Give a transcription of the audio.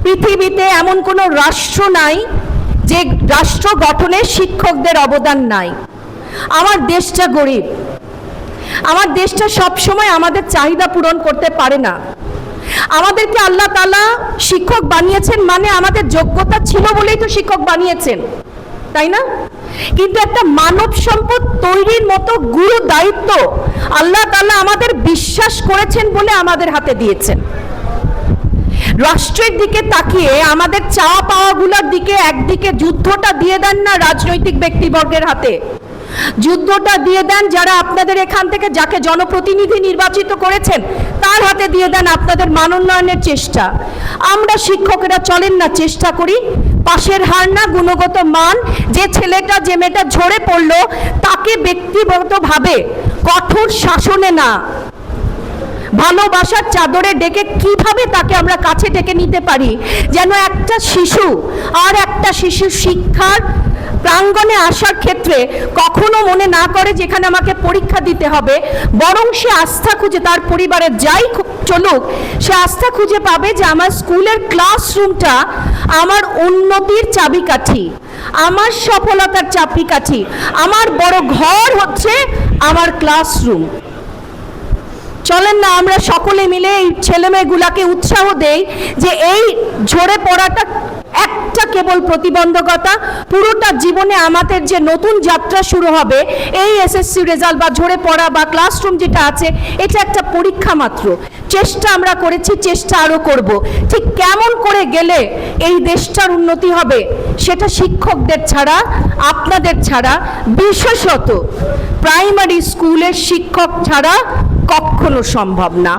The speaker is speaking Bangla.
পৃথিবীতে এমন কোনো রাষ্ট্র নাই যে রাষ্ট্র গঠনে শিক্ষকদের অবদান নাই। আমার দেশটা গরিব, আমার দেশটা সবসময় আমাদের চাহিদা পূরণ করতে পারে না। আমাদেরকে আল্লাহ তাআলা শিক্ষক বানিয়েছেন মানে আমাদের যোগ্যতা ছিল বলেই তো শিক্ষক বানিয়েছেন, তাই না? কিন্তু একটা মানব সম্পদ তৈরির মতো গুরু দায়িত্ব আল্লাহ তাআলা আমাদের বিশ্বাস করেছেন বলে আমাদের হাতে দিয়েছেন। রাষ্ট্রের দিকে তাকিয়ে আমাদের চাওয়া পাওয়াগুলোর দিকে একদিকে যুদ্ধটা দিয়ে দেন না রাজনৈতিক ব্যক্তিবর্গের হাতে, যুদ্ধটা দিয়ে দেন যারা আপনাদের এখান থেকে যাকে জনপ্রতিনিধি নির্বাচিত করেছেন তার হাতে দিয়ে দেন আপনাদের মান উন্নয়নের চেষ্টা। আমরা শিক্ষকেরা চলেন না চেষ্টা করি, পাশের হার না গুণগত মান, যে ছেলেটা যে মেয়েটা ঝরে পড়লো তাকে ব্যক্তিগতভাবে কঠোর শাসনে না, ভালোবাসার চাদরে ডেকে কিভাবে তাকে আমরা কাছে ডেকে নিতে পারি যেন একটা শিশু আর একটা শিশু শিক্ষার প্রাঙ্গণে আসার ক্ষেত্রে কখনো মনে না করে যেখানে আমাকে পরীক্ষা দিতে হবে, বরং সে আস্থা খুঁজে তার পরিবারের যাই চলুক সে আস্থা খুঁজে পাবে যে আমার স্কুলের ক্লাসরুমটা আমার উন্নতির চাবিকাঠি, আমার সফলতার চাবিকাঠি, আমার বড় ঘর হচ্ছে আমার ক্লাসরুম। চলেন না আমরা সকলে মিলে এই ছেলেমেয়েগুলাকে উৎসাহ দেই যে এই ঝরে পড়াটা একটা কেবল প্রতিবন্ধকতা, পুরোটা জীবনে আমাদের যে নতুন যাত্রা শুরু হবে এই এসএসসি রেজাল্ট বা ঝরে পড়া বা ক্লাসরুম যেটা আছে এটা একটা পরীক্ষা মাত্র। চেষ্টা আমরা করেছি, চেষ্টা আরও করব। ঠিক কেমন করে গেলে এই দেশটার উন্নতি হবে সেটা শিক্ষকদের ছাড়া, আপনাদের ছাড়া, বিশেষত প্রাইমারি স্কুলের শিক্ষক ছাড়া কখনো সম্ভব না।